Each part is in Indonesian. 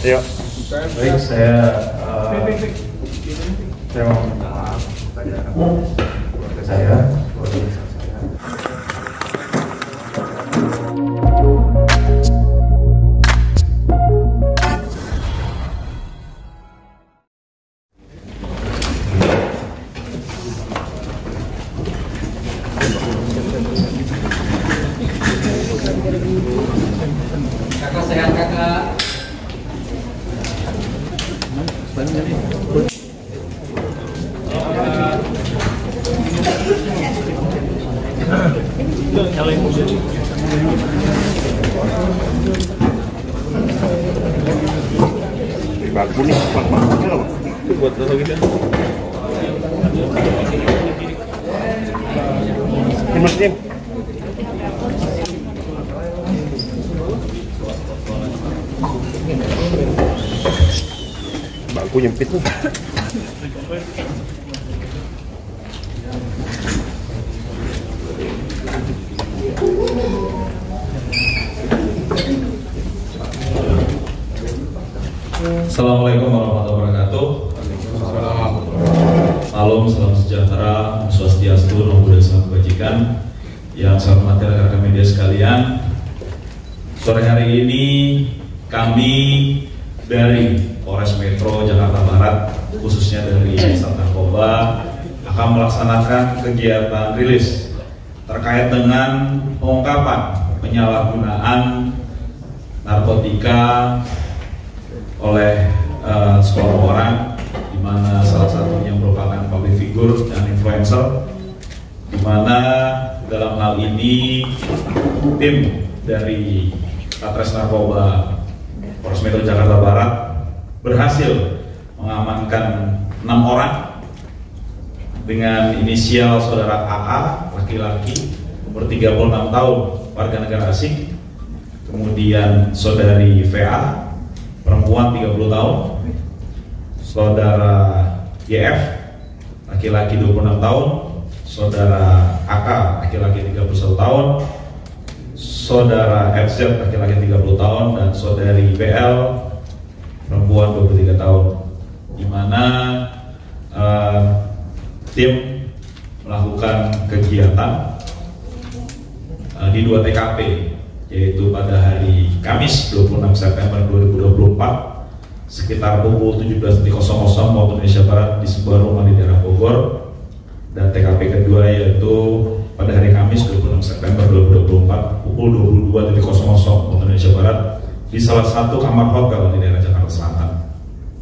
Yuk. Baik, saya mau minta maaf kepada keluarga saya, keluarga besar saya. Kakak sehat kakak. Bagus nih, bangkunya loh. Buat taruh gitu. Dimasukin. Bangku nyempit nih. Assalamualaikum warahmatullahi wabarakatuh. Salam sejahtera, Om Swastiastu, Namo Buddhaya, Salam Kebajikan. Yang saya hormati rekan-rekan media sekalian, sore hari ini kami dari Polres Metro Jakarta Barat, khususnya dari Sat Narkoba, akan melaksanakan kegiatan rilis terkait dengan pengungkapan penyalahgunaan narkotika oleh sekelompok orang, di mana salah satunya merupakan public figure dan influencer, di mana dalam hal ini tim dari Satres Narkoba Polres Metro Jakarta Barat berhasil mengamankan 6 orang dengan inisial saudara AA, laki-laki, umur 36 tahun, warga negara asing, kemudian saudari VA, perempuan 30 tahun, saudara YF, laki-laki 26 tahun, saudara AK, laki-laki 31 tahun, saudara FZ, laki-laki 30 tahun, dan saudari BL, perempuan 23 tahun, di mana tim melakukan kegiatan di 2 TKP, yaitu pada hari Kamis 26 September 2024 sekitar pukul 17.00 waktu Indonesia Barat di sebuah rumah di daerah Bogor, dan TKP kedua yaitu pada hari Kamis 26 September 2024 pukul 22.00 waktu Indonesia Barat di salah satu kamar hotel di daerah Jakarta Selatan.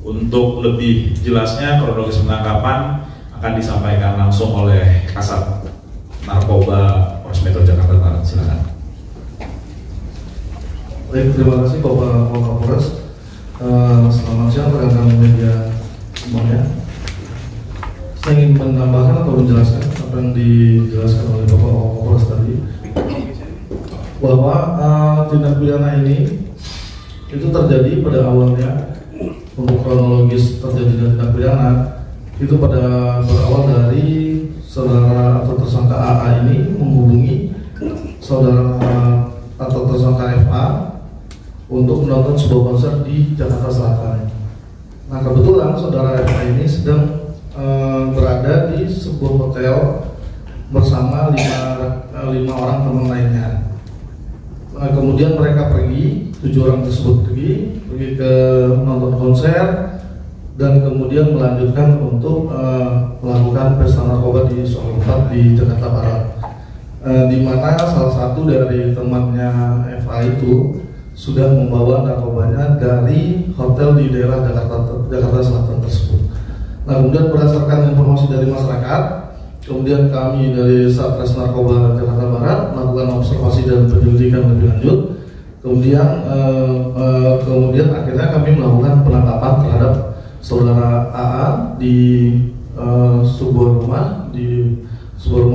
Untuk lebih jelasnya kronologis penangkapan akan disampaikan langsung oleh Kasat Narkoba Polres Metro Jakarta Barat. Silakan. Baik, terima kasih Bapak Kapolres. Selamat siang rekan media semuanya. Saya ingin menambahkan atau menjelaskan apa yang dijelaskan oleh Bapak Kapolres tadi, bahwa tindak pidana ini itu terjadi pada awalnya. Untuk kronologis terjadinya tindak pidana itu berawal dari saudara atau tersangka AA ini menghubungi saudara atau tersangka FA untuk menonton sebuah konser di Jakarta Selatan. Nah, kebetulan saudara FA ini sedang berada di sebuah hotel bersama lima orang teman lainnya. Nah, kemudian mereka pergi, 7 orang tersebut pergi ke nonton konser dan kemudian melanjutkan untuk melakukan pesta narkoba di suatu tempat di Jakarta Barat, di mana salah satu dari temannya FA itu sudah membawa narkobanya dari hotel di daerah Jakarta Selatan tersebut. Nah, kemudian berdasarkan informasi dari masyarakat, kemudian kami dari Satres Narkoba Jakarta Barat melakukan observasi dan penyelidikan lebih lanjut. Kemudian akhirnya kami melakukan penangkapan terhadap saudara AA di sebuah rumah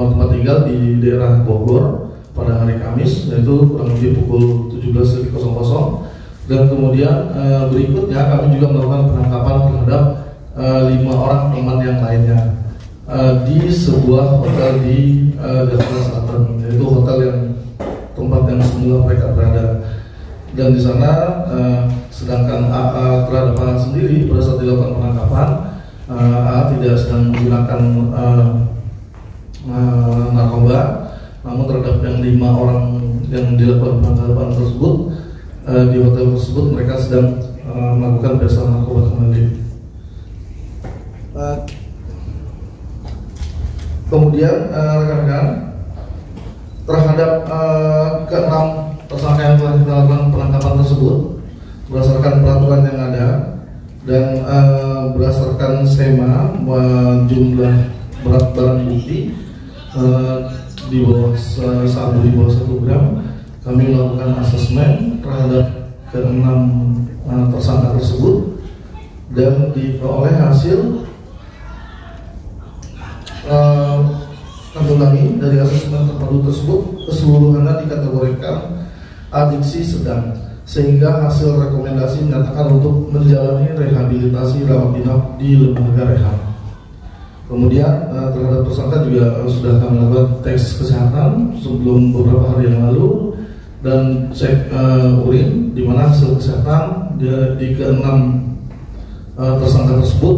tempat tinggal di daerah Bogor pada hari Kamis, yaitu kurang lebih pukul 17.00, dan kemudian berikutnya kami juga melakukan penangkapan terhadap 5 orang teman yang lainnya di sebuah hotel di Jakarta Selatan, yaitu hotel yang tempat yang semula mereka berada. dan di sana sedangkan AA terhadap AA sendiri pada saat dilakukan penangkapan, AA tidak sedang menggunakan narkoba, namun terhadap yang 5 orang yang dilakukan penangkapan tersebut di hotel tersebut mereka sedang melakukan pesta narkoba kembali. Kemudian rekan-rekan, terhadap ke-6 tersangka yang telah kita lakukan penangkapan tersebut berdasarkan peraturan yang ada dan berdasarkan skema jumlah berat barang bukti di bawah 1 gram, kami melakukan asesmen terhadap ke-6 tersangka tersebut dan diperoleh hasil kami ulangi, dari asesmen terpadu tersebut keseluruhannya dikategorikan adiksi sedang, sehingga hasil rekomendasi menyatakan untuk menjalani rehabilitasi rawat inap di lembaga rehab. Kemudian terhadap tersangka juga sudah kami lakukan tes kesehatan sebelum beberapa hari yang lalu dan cek urin, di mana hasil kesehatan di ke-6 tersangka tersebut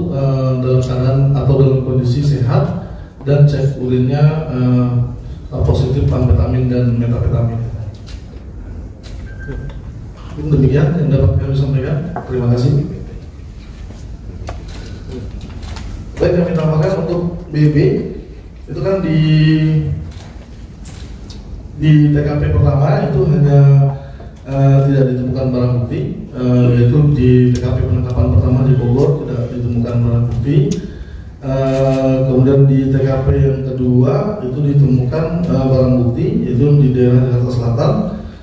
dalam keadaan atau dalam kondisi sehat dan cek urinnya positif amfetamin dan metapetamin. Demikian yang dapat kami sampaikan. Terima kasih. Baik, kami tambahkan untuk BB itu kan di TKP pertama itu hanya tidak ditemukan barang bukti, yaitu di TKP penangkapan pertama di Bogor tidak ditemukan barang bukti. Kemudian di TKP yang kedua itu ditemukan barang bukti, yaitu di daerah Jakarta Selatan,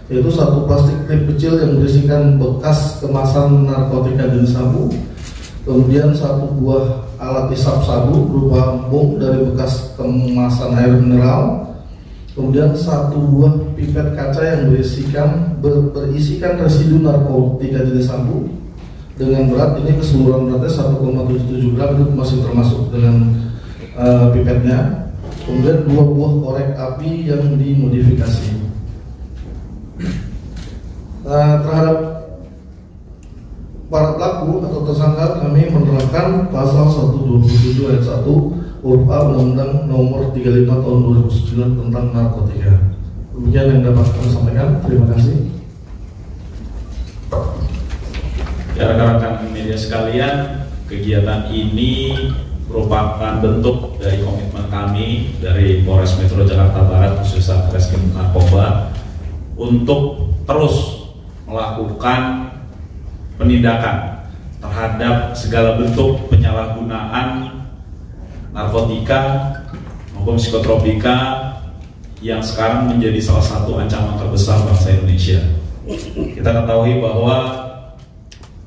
yaitu 1 plastik klip kecil yang berisikan bekas kemasan narkotika jenis sabu, kemudian 1 buah alat isap sabu berupa bong dari bekas kemasan air mineral, kemudian 1 buah pipet kaca yang berisikan residu narkotika jenis sabu dengan berat ini keseluruhan beratnya 1,77 gram, itu masih termasuk dengan pipetnya. Kemudian 2 buah korek api yang dimodifikasi. Terhadap para pelaku atau tersangka kami menerapkan pasal 127 ayat 1 huruf A Undang-Undang Nomor 35 Tahun 2009 tentang narkotika. Demikian yang dapat kami sampaikan. Terima kasih. Ya, rekan-rekan media sekalian, kegiatan ini merupakan bentuk dari komitmen kami dari Polres Metro Jakarta Barat khususnya Satreskrim Narkoba untuk terus melakukan penindakan terhadap segala bentuk penyalahgunaan narkotika maupun psikotropika yang sekarang menjadi salah satu ancaman terbesar bangsa Indonesia. Kita ketahui bahwa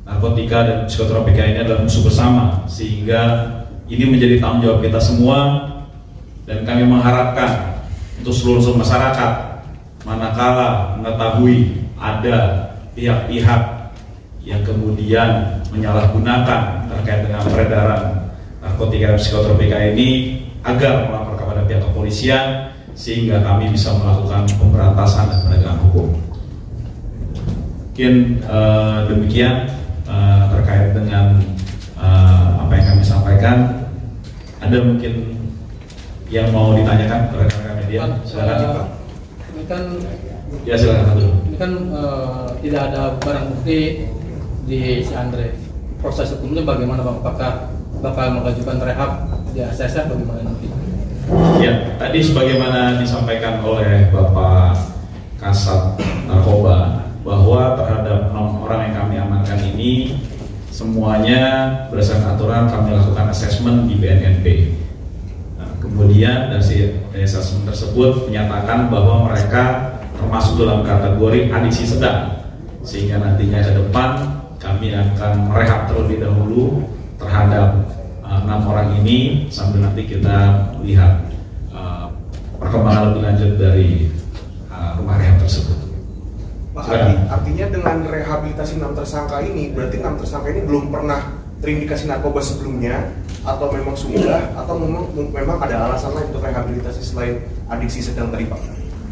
narkotika dan psikotropika ini adalah musuh bersama, sehingga ini menjadi tanggung jawab kita semua, dan kami mengharapkan untuk seluruh masyarakat manakala mengetahui ada pihak-pihak yang kemudian menyalahgunakan terkait dengan peredaran narkotika dan psikotropika ini agar melapor kepada pihak kepolisian sehingga kami bisa melakukan pemberantasan dan penegakan hukum. Mungkin demikian terkait dengan apa yang kami sampaikan. Ada mungkin yang mau ditanyakan rekan-rekan media? Silakan Pak. Ini kan ya, silakan dulu. Ini kan tidak ada barang bukti di si Andre. Proses hukumnya bagaimana Pak? Apakah bakal mengajukan rehab di ASSR bagaimana nanti? Ya, tadi sebagaimana disampaikan oleh Bapak Kasat Narkoba bahwa terhadap 6 orang yang kami amankan ini semuanya berdasarkan aturan kami lakukan asesmen di BNNP. Nah, kemudian dari asesmen tersebut menyatakan bahwa mereka termasuk dalam kategori adiksi sedang, sehingga nantinya ke depan kami akan merehab terlebih dahulu terhadap 6 orang ini sambil nanti kita lihat perkembangan lebih lanjut dari rumah rehab tersebut. Pak, artinya dengan rehabilitasi 6 tersangka ini, berarti 6 tersangka ini belum pernah terindikasi narkoba sebelumnya, atau memang sudah, atau memang ada alasan lain untuk rehabilitasi selain adiksi sedang tadi Pak?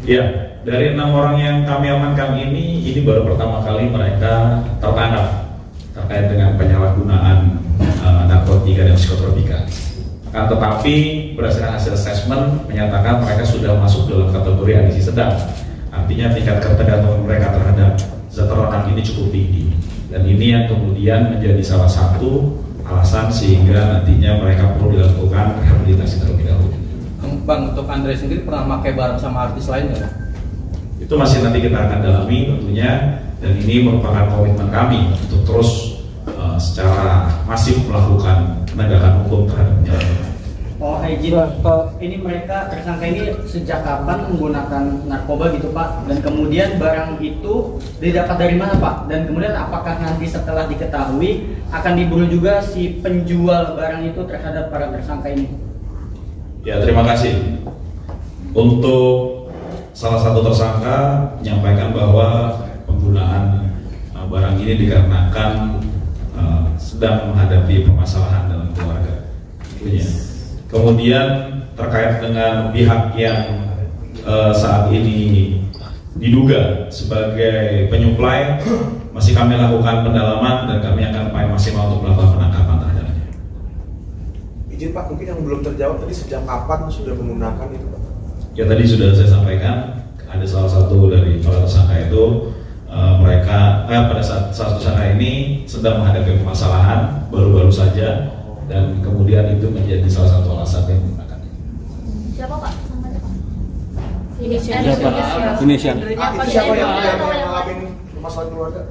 Ya, dari 6 orang yang kami amankan ini baru pertama kali mereka tertangkap terkait dengan penyalahgunaan narkotika dan psikotropika. Akan tetapi berdasarkan hasil asesmen menyatakan mereka sudah masuk dalam kategori adiksi sedang. Artinya tingkat ketergantungan mereka terhadap zat terlarang ini cukup tinggi. Dan ini yang kemudian menjadi salah satu alasan sehingga nantinya mereka perlu dilakukan rehabilitasi terlebih dahulu. Bang, untuk Andre sendiri pernah pakai bareng sama artis lain nggak? Itu masih nanti kita akan dalami tentunya, dan ini merupakan komitmen kami untuk terus secara masif melakukan penegakan hukum terhadap penyalahgunaan. Oh, izin, ini mereka tersangka ini sejak kapan menggunakan narkoba gitu Pak? Dan kemudian barang itu didapat dari mana Pak? Dan kemudian apakah nanti setelah diketahui akan diburu juga si penjual barang itu terhadap para tersangka ini? Ya, terima kasih. Untuk salah satu tersangka menyampaikan bahwa penggunaan barang ini dikarenakan sedang menghadapi permasalahan dalam keluarga. Kemudian terkait dengan pihak yang saat ini diduga sebagai penyuplai, masih kami lakukan pendalaman dan kami akan upaya maksimal untuk melakukan penangkapan terhadapnya. Izin Pak, mungkin yang belum terjawab tadi sejak kapan sudah menggunakan itu Pak? Ya, tadi sudah saya sampaikan, ada salah satu dari para tersangka itu mereka pada saat tersangka ini sedang menghadapi permasalahan baru-baru saja, dan kemudian itu menjadi salah satu alasan yang menggunakan. Siapa Pak? Samanya Pak? Inisial. Siapa yang mengalami masalah keluarga?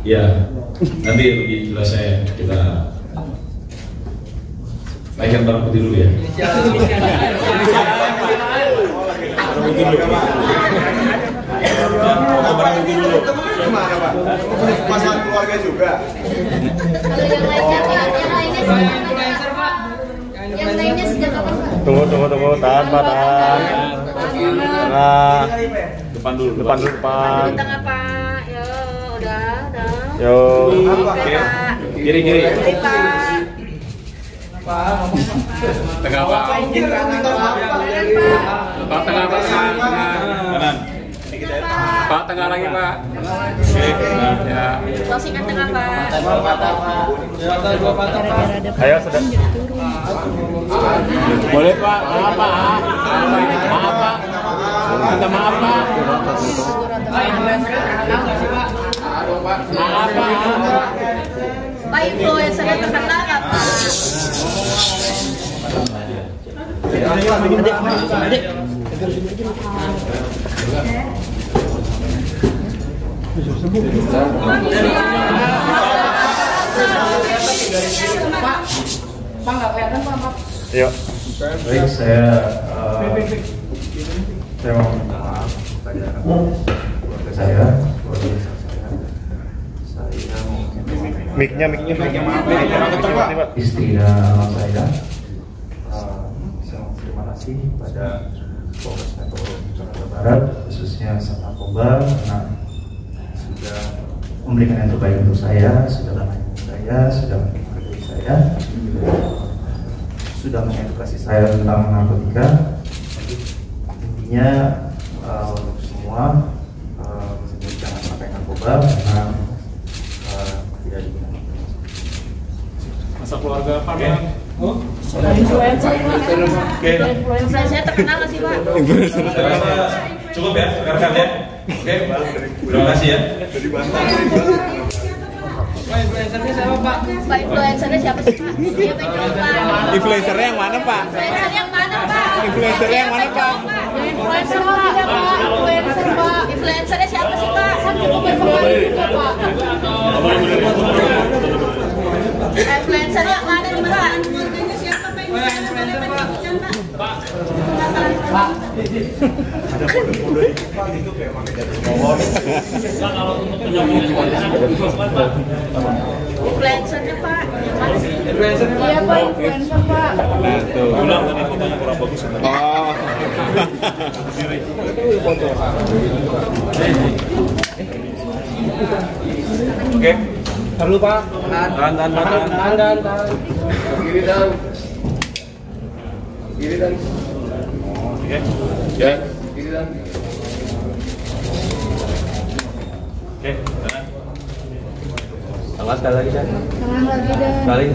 Ya, nanti lebih jelas kita naikkan barang putih dulu ya. Barang putih dulu. Gimana Pak? Masalah keluarga juga. Kalau yang lainnya Pak, yang lainnya sejak kapan Pak? Yang lainnya sejak kapan Pak? Tunggu, tahan. Tengah. Depan dulu. Depan. Di tengah Pak, yo udah. Yo. Oke Pak. Kiri. Baik Pak. Tengah Pak. Pak tengah Pak. Kanan. Pak tengah lagi Pak. Oke. Ya. Closingan tengah Pak. Ayo sudah. Boleh Pak. Maaf Pak. Minta maaf Pak. Pak influencernya terkenal nggak Pak? Pak nggak kelihatan Pak? Yuk. Baik, saya mau minta maaf kepada keluarga saya. Saya mau Mic-nya. istri dan anak saya. Saya mau terima kasih pada Polres Metro Jakarta Barat, khususnya Sat Narkoba, karena sudah memberikan yang terbaik untuk saya, sudah mengayomi saya, sudah menghargai saya, sudah mengedukasi saya tentang narkotika. Intinya untuk semua jangan pakai narkoba karena tidak digunakan. Masa keluarga Pak. Influencer terkenal nggak sih Pak? Saya rasa cukup ya, rekan ya. Oke. Terima kasih ya. Pak influencernya siapa Pak? Pak influencernya siapa sih Pak? Dia pegang Pak. Influencernya yang mana Pak? Influencer yang mana Pak? Influencernya yang mana Pak? Influencer Pak. Influencer Pak. Influencernya siapa sih Pak? Influencer yang mana nih Pak? Influencer Pak. Ada kode-kode Pak itu kayak pakai jatuh pohon. Influencernya Pak. Yang mana sih? Influencernya Pak. Iya Pak, influencer Pak. Nah, tuh. Ulang tadi fotonya kurang bagus. Oh. Oke. Perlu Pak. Tahan. Kiri dan. Kiri dan. Oke. Ya. Kiri dan. Oke, Tengah sekali lagi, Chan. Tengah lagi deh. Sekali.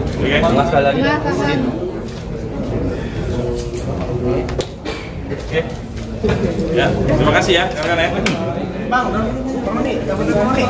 Tengah sekali lagi. Tengah, tahan. Oke. Ya, terima kasih ya, rekan-rekan ya. Bang, udah nih, dapat nih.